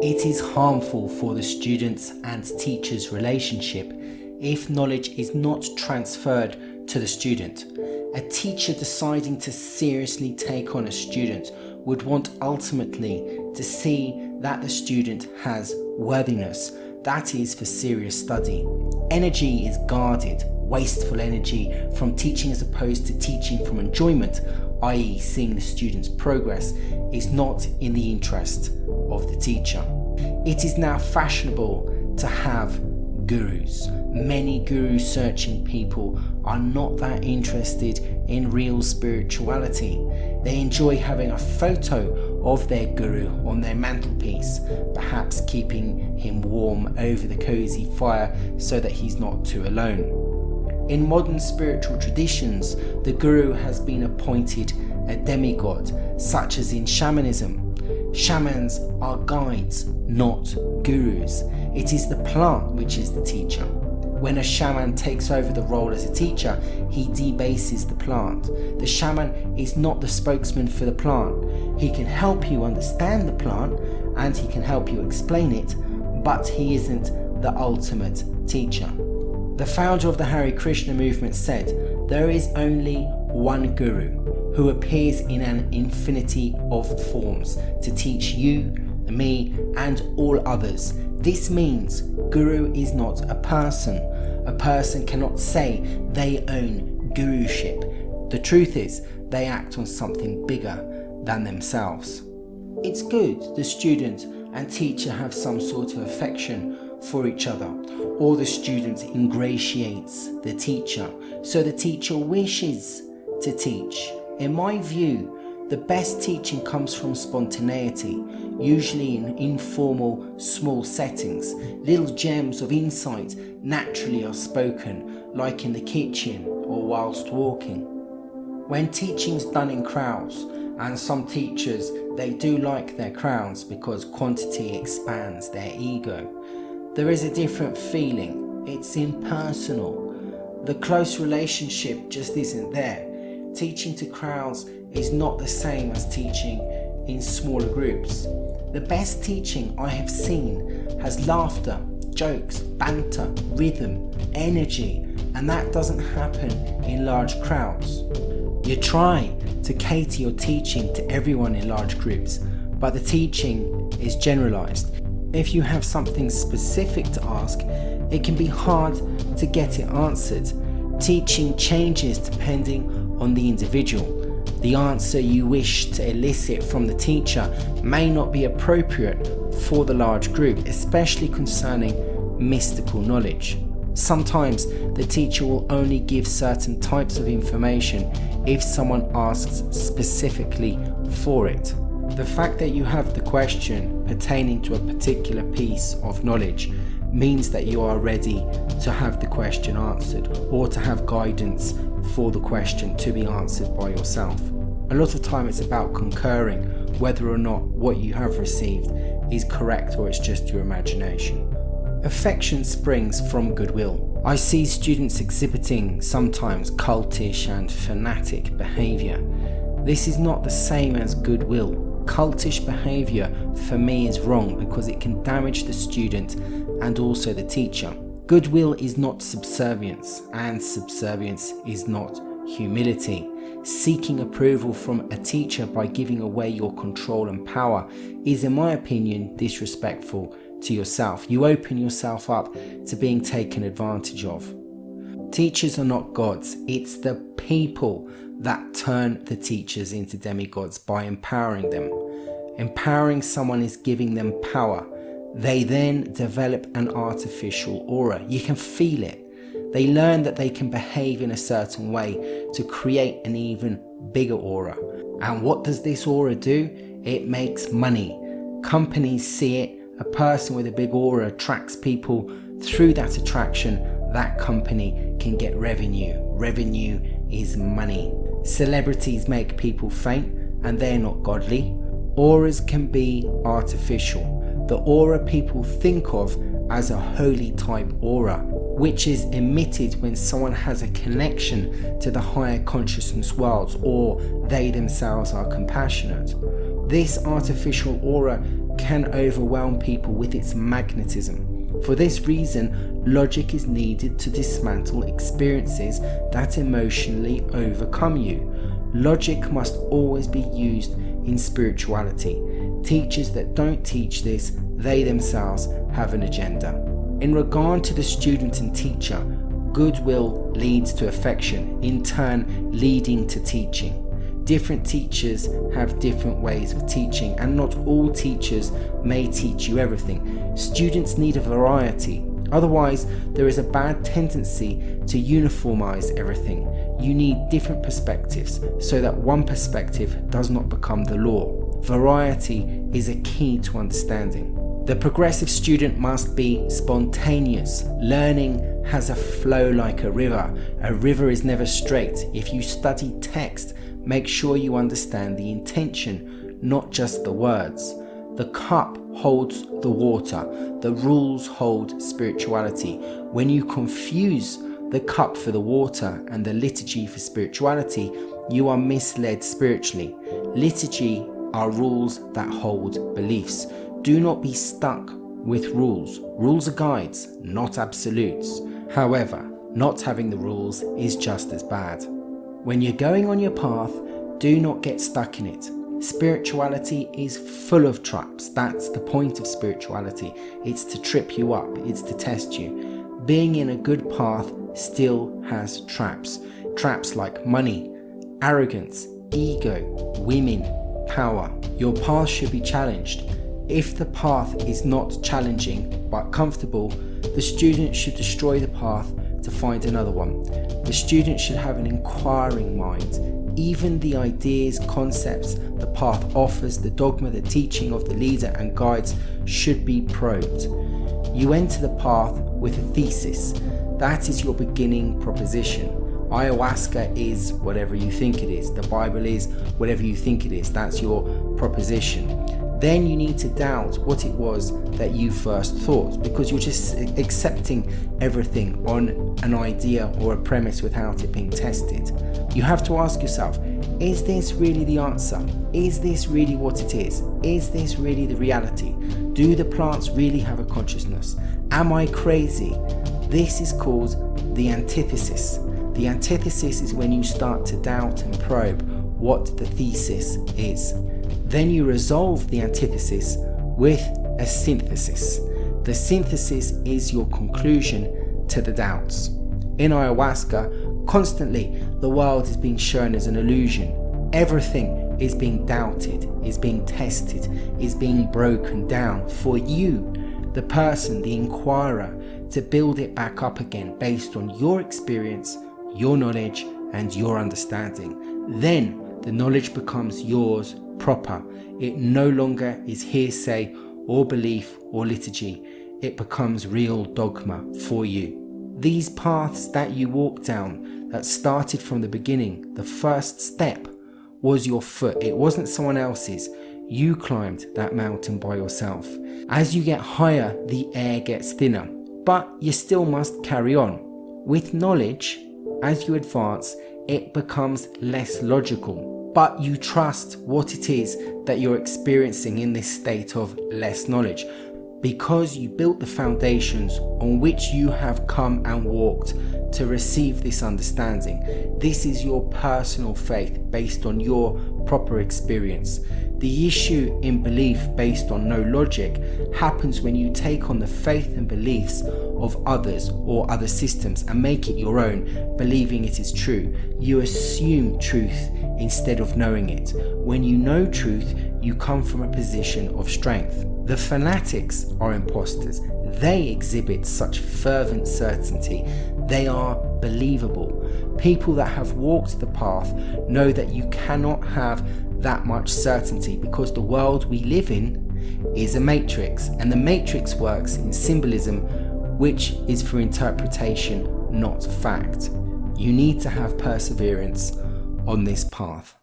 It is harmful for the students and teachers' relationship if knowledge is not transferred to the student. A teacher deciding to seriously take on a student would want ultimately to see that the student has worthiness. That is for serious study. Energy is guarded. Wasteful energy from teaching as opposed to teaching from enjoyment, i.e. seeing the student's progress, is not in the interest of the teacher. It is now fashionable to have gurus. Many guru-searching people are not that interested in real spirituality. They enjoy having a photo of their guru on their mantelpiece, perhaps keeping him warm over the cozy fire so that he's not too alone. In modern spiritual traditions, the guru has been appointed a demigod, such as in shamanism. Shamans are guides, not gurus. It is the plant which is the teacher. When a shaman takes over the role as a teacher, he debases the plant. The shaman is not the spokesman for the plant. He can help you understand the plant and he can help you explain it, but he isn't the ultimate teacher. The founder of the Hare Krishna movement said, "There is only one guru who appears in an infinity of forms to teach you, me, and all others." This means guru is not a person. A person cannot say they own guruship. The truth is, they act on something bigger than themselves. It's good the student and teacher have some sort of affection for each other, or the student ingratiates the teacher, so the teacher wishes to teach. In my view, the best teaching comes from spontaneity, usually in informal, small settings. Little gems of insight naturally are spoken, like in the kitchen or whilst walking. When teaching's done in crowds, and some teachers, they do like their crowds because quantity expands their ego, there is a different feeling. It's impersonal. The close relationship just isn't there. Teaching to crowds is not the same as teaching in smaller groups. The best teaching I have seen has laughter, jokes, banter, rhythm, energy, and that doesn't happen in large crowds. You try to cater your teaching to everyone in large groups, but the teaching is generalized. If you have something specific to ask, it can be hard to get it answered. Teaching changes depending on the individual. The answer you wish to elicit from the teacher may not be appropriate for the large group, especially concerning mystical knowledge. Sometimes the teacher will only give certain types of information if someone asks specifically for it. The fact that you have the question pertaining to a particular piece of knowledge means that you are ready to have the question answered, or to have guidance for the question to be answered by yourself. A lot of time it's about concurring whether or not what you have received is correct or it's just your imagination. Affection springs from goodwill. I see students exhibiting sometimes cultish and fanatic behaviour. This is not the same as goodwill. Cultish behaviour for me is wrong because it can damage the student and also the teacher. Goodwill is not subservience, and subservience is not humility. Seeking approval from a teacher by giving away your control and power is, in my opinion, disrespectful to yourself. You open yourself up to being taken advantage of. Teachers are not gods. It's the people that turn the teachers into demigods by empowering them. Empowering someone is giving them power. They then develop an artificial aura. You can feel it. They learn that they can behave in a certain way to create an even bigger aura. And what does this aura do? It makes money. Companies see it. A person with a big aura attracts people. Through that attraction, that company can get revenue. Revenue is money. Celebrities make people faint, and they're not godly. Auras can be artificial. The aura people think of as a holy type aura, which is emitted when someone has a connection to the higher consciousness worlds, or they themselves are compassionate. This artificial aura can overwhelm people with its magnetism. For this reason, logic is needed to dismantle experiences that emotionally overcome you. Logic must always be used in spirituality. Teachers that don't teach this, they themselves have an agenda. In regard to the student and teacher, goodwill leads to affection, in turn leading to teaching. Different teachers have different ways of teaching, and not all teachers may teach you everything. Students need a variety. Otherwise, there is a bad tendency to uniformize everything. You need different perspectives so that one perspective does not become the law. Variety is a key to understanding. The progressive student must be spontaneous. Learning has a flow like a river. A river is never straight. If you study text, make sure you understand the intention, not just the words. The cup holds the water. The rules hold spirituality. When you confuse the cup for the water and the liturgy for spirituality, you are misled spiritually. Liturgy are rules that hold beliefs. Do not be stuck with rules. Rules are guides, not absolutes. However, not having the rules is just as bad. When you're going on your path, do not get stuck in it. Spirituality is full of traps. That's the point of spirituality. It's to trip you up. It's to test you. Being in a good path still has traps. Traps like money, arrogance, ego, women, power. Your path should be challenged. If the path is not challenging but comfortable, the student should destroy the path to find another one. The student should have an inquiring mind. Even the ideas, concepts the path offers, the dogma, the teaching of the leader and guides should be probed. You enter the path with a thesis. That is your beginning proposition. Ayahuasca is whatever you think it is. The Bible is whatever you think it is. That's your proposition. Then you need to doubt what it was that you first thought, because you're just accepting everything on an idea or a premise without it being tested. You have to ask yourself, is this really the answer? Is this really what it is? Is this really the reality? Do the plants really have a consciousness? Am I crazy? This is called the antithesis. The antithesis is when you start to doubt and probe what the thesis is. Then you resolve the antithesis with a synthesis. The synthesis is your conclusion to the doubts. In ayahuasca, constantly the world is being shown as an illusion. Everything is being doubted, is being tested, is being broken down for you, the person, the inquirer, to build it back up again based on your experience, your knowledge, and your understanding. Then the knowledge becomes yours proper. It no longer is hearsay or belief or liturgy. It becomes real dogma for you. These paths that you walk down, that started from the beginning, the first step was your foot. It wasn't someone else's. You climbed that mountain by yourself. As you get higher, the air gets thinner, but you still must carry on. With knowledge, as you advance, it becomes less logical. But you trust what it is that you're experiencing in this state of less knowledge, because you built the foundations on which you have come and walked to receive this understanding. This is your personal faith based on your proper experience. The issue in belief based on no logic happens when you take on the faith and beliefs of others or other systems and make it your own, believing it is true. You assume truth instead of knowing it. When you know truth, you come from a position of strength. The fanatics are imposters. They exhibit such fervent certainty. They are believable. People that have walked the path know that you cannot have that much certainty, because the world we live in is a matrix, and the matrix works in symbolism, which is for interpretation, not fact. You need to have perseverance on this path.